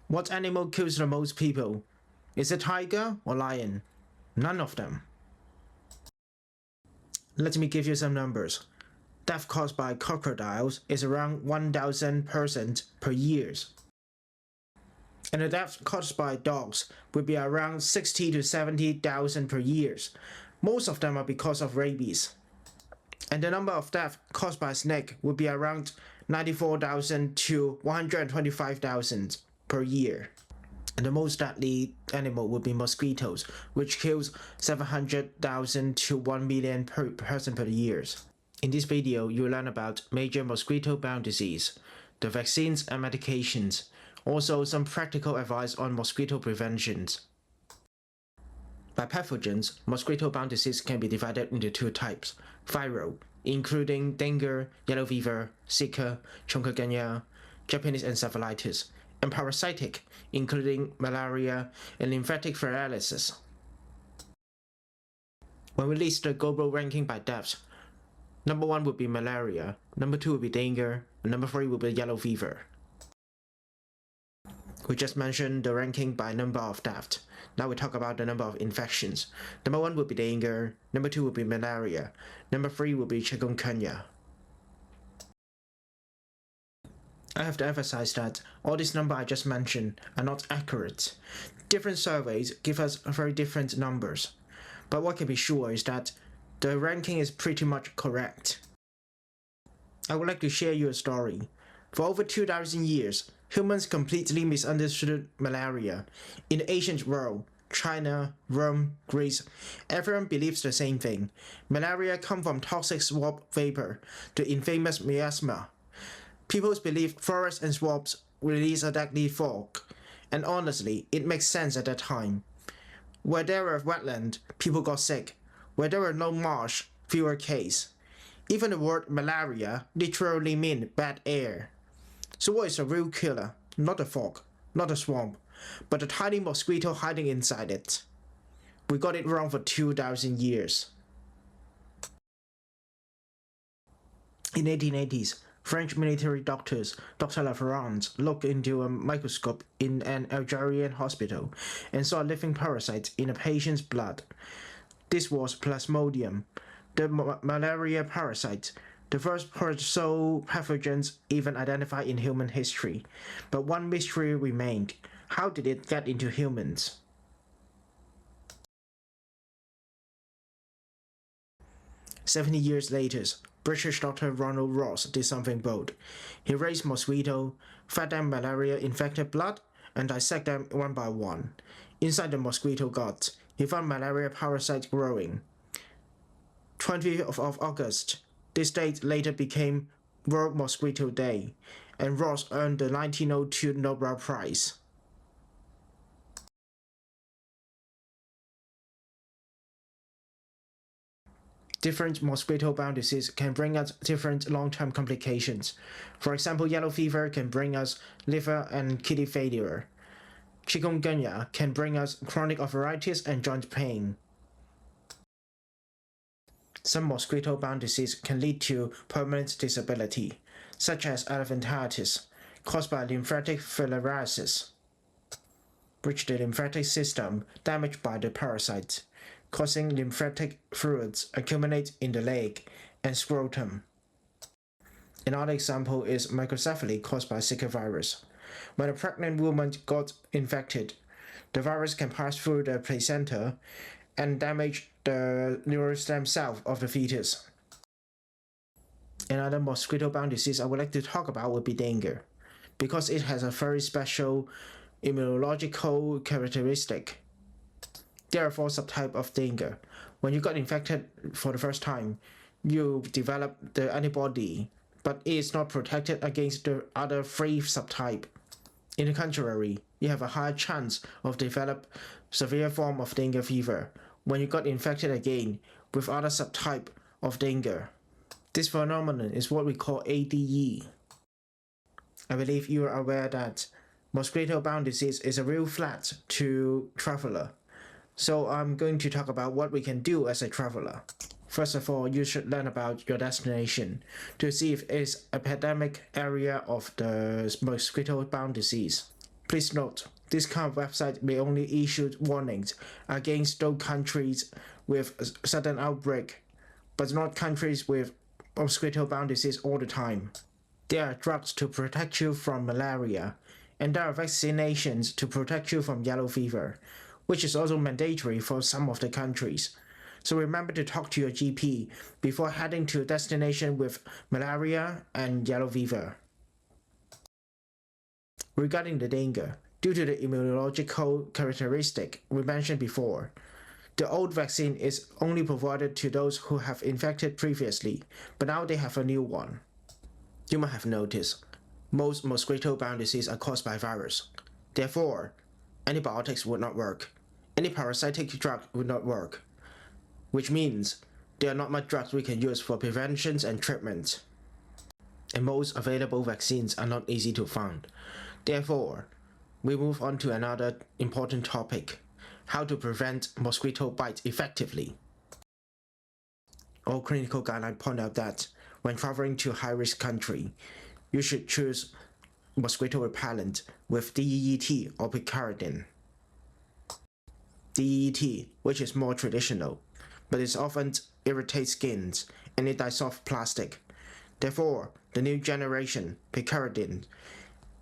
What animal kills the most people? Is it tiger or lion? None of them. Let me give you some numbers. Death caused by crocodiles is around 1,000% per year. And the death caused by dogs would be around 60 to 70,000 per year. Most of them are because of rabies. And the number of deaths caused by snake would be around 94,000 to 125,000 per year. And the most deadly animal would be mosquitoes, which kills 700,000 to 1 million per person per year. In this video, you'll learn about major mosquito-borne disease, the vaccines and medications, also some practical advice on mosquito preventions. By pathogens, mosquito-borne disease can be divided into two types: viral, including dengue, yellow fever, Zika, chikungunya, Japanese encephalitis, and parasitic, including malaria and lymphatic filariasis. When we list the global ranking by deaths, number 1 would be malaria, number 2 would be dengue, and number 3 would be yellow fever. We just mentioned the ranking by number of deaths. Now we talk about the number of infections. Number 1 would be dengue, number 2 would be malaria, number 3 would be chikungunya. I have to emphasize that all these numbers I just mentioned are not accurate. Different surveys give us very different numbers. But what can be sure is that the ranking is pretty much correct. I would like to share you a story. For over 2,000 years, humans completely misunderstood malaria. In the ancient world, China, Rome, Greece, everyone believes the same thing. Malaria comes from toxic swamp vapor, the infamous miasma. People believe forests and swamps release a deadly fog, and honestly, it makes sense at that time. Where there were wetlands, people got sick. Where there were no marsh, fewer cases. Even the word malaria literally means bad air. So what is a real killer? Not a fog, not a swamp, but a tiny mosquito hiding inside it. We got it wrong for 2,000 years. In the 1880s, French military doctors, Dr. Laferrand, looked into a microscope in an Algerian hospital and saw living parasites in a patient's blood. This was Plasmodium, the malaria parasite, the first sole pathogens even identified in human history. But one mystery remained: how did it get into humans? "70 years later, British Dr. Ronald Ross did something bold. He raised mosquitoes, fed them malaria-infected blood, and dissected them one by one. Inside the mosquito gut, he found malaria parasites growing. 20th of August, this date later became World Mosquito Day, and Ross earned the 1902 Nobel Prize. Different mosquito-borne disease can bring us different long-term complications. For example, yellow fever can bring us liver and kidney failure. Chikungunya can bring us chronic arthritis and joint pain. Some mosquito-borne disease can lead to permanent disability, such as elephantiasis, caused by lymphatic filariasis, which the lymphatic system damaged by the parasite, causing lymphatic fluids accumulate in the leg and scrotum. Another example is microcephaly caused by Zika virus. When a pregnant woman got infected, the virus can pass through the placenta and damage the neural stem cell of the fetus. Another mosquito-borne disease I would like to talk about would be dengue, because it has a very special immunological characteristic. There are 4 subtypes of dengue. When you got infected for the first time, you develop the antibody, but it is not protected against the other 3 subtypes. In the contrary, you have a higher chance of develop severe form of dengue fever when you got infected again with other subtype of dengue. This phenomenon is what we call ADE. I believe you are aware that mosquito-borne disease is a real threat to traveler. So I'm going to talk about what we can do as a traveler. First of all, you should learn about your destination to see if it's an epidemic area of the mosquito-borne disease. Please note, this kind of website may only issue warnings against those countries with a sudden outbreak, but not countries with mosquito-borne disease all the time. There are drugs to protect you from malaria, and there are vaccinations to protect you from yellow fever, which is also mandatory for some of the countries. So remember to talk to your GP before heading to a destination with malaria and yellow fever. Regarding the dengue, due to the immunological characteristic we mentioned before, the old vaccine is only provided to those who have infected previously, but now they have a new one. You might have noticed, most mosquito-borne diseases are caused by virus. Therefore, antibiotics would not work. Any parasitic drug would not work, which means there are not much drugs we can use for prevention and treatment. And most available vaccines are not easy to find. Therefore, we move on to another important topic: how to prevent mosquito bites effectively. All clinical guidelines point out that when traveling to a high-risk country, you should choose mosquito repellent with DEET or picaridin. DEET, which is more traditional, but it often irritates skins and it dissolves plastic. Therefore, the new generation, picaridin,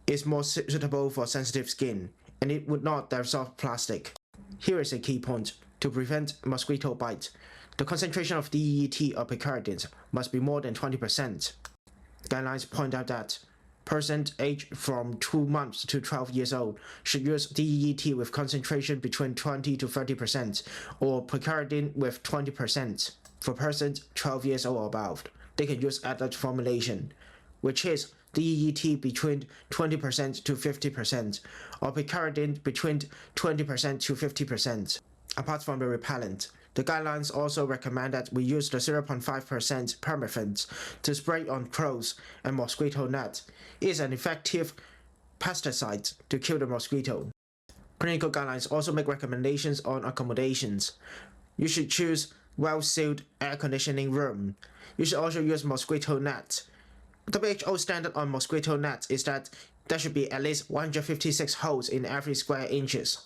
is more suitable for sensitive skin, and it would not dissolve plastic. Here is a key point: to prevent mosquito bite, the concentration of DEET or picaridin must be more than 20%. Guidelines point out that persons aged from 2 months to 12 years old should use DEET with concentration between 20 to 30%, or picaridin with 20%. For persons 12 years old or above, they can use adult formulation, which is DEET between 20% to 50%, or picaridin between 20% to 50%. Apart from the repellent, the guidelines also recommend that we use the 0.5% permethrin to spray on clothes and mosquito net. It is an effective pesticide to kill the mosquito. Clinical guidelines also make recommendations on accommodations. You should choose well-sealed air conditioning room. You should also use mosquito net. WHO standard on mosquito net is that there should be at least 156 holes in every square inches.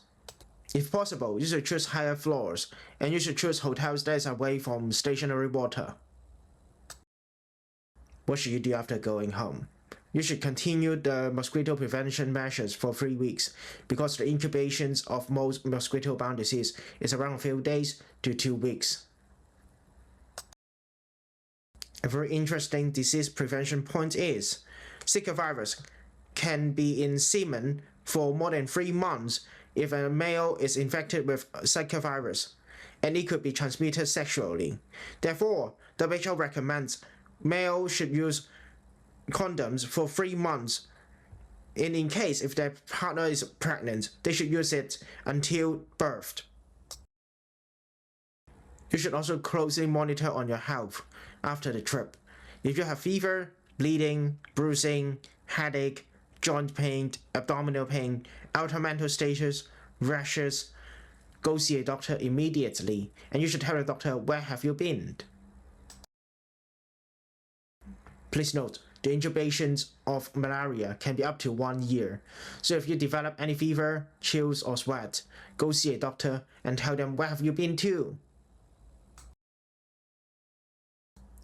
If possible, you should choose higher floors, and you should choose hotels that are away from stationary water. What should you do after going home? You should continue the mosquito prevention measures for 3 weeks, because the incubation of most mosquito-borne disease is around a few days to 2 weeks. A very interesting disease prevention point is Zika virus can be in semen for more than 3 months if a male is infected with Zika virus, and it could be transmitted sexually. Therefore, WHO recommends males should use condoms for 3 months, and in case if their partner is pregnant, they should use it until birth. You should also closely monitor on your health after the trip. If you have fever, bleeding, bruising, headache, joint pain, abdominal pain, altered mental status, rashes, go see a doctor immediately, and you should tell the doctor where have you been. Please note, the incubation of malaria can be up to 1 year, so if you develop any fever, chills or sweat, go see a doctor and tell them where have you been to.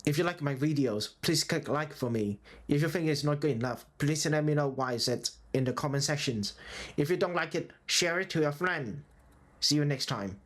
If you like my videos, please click like for me. If you think it's not good enough, please let me know why is it in the comment sections. If you don't like it, share it to your friend. See you next time.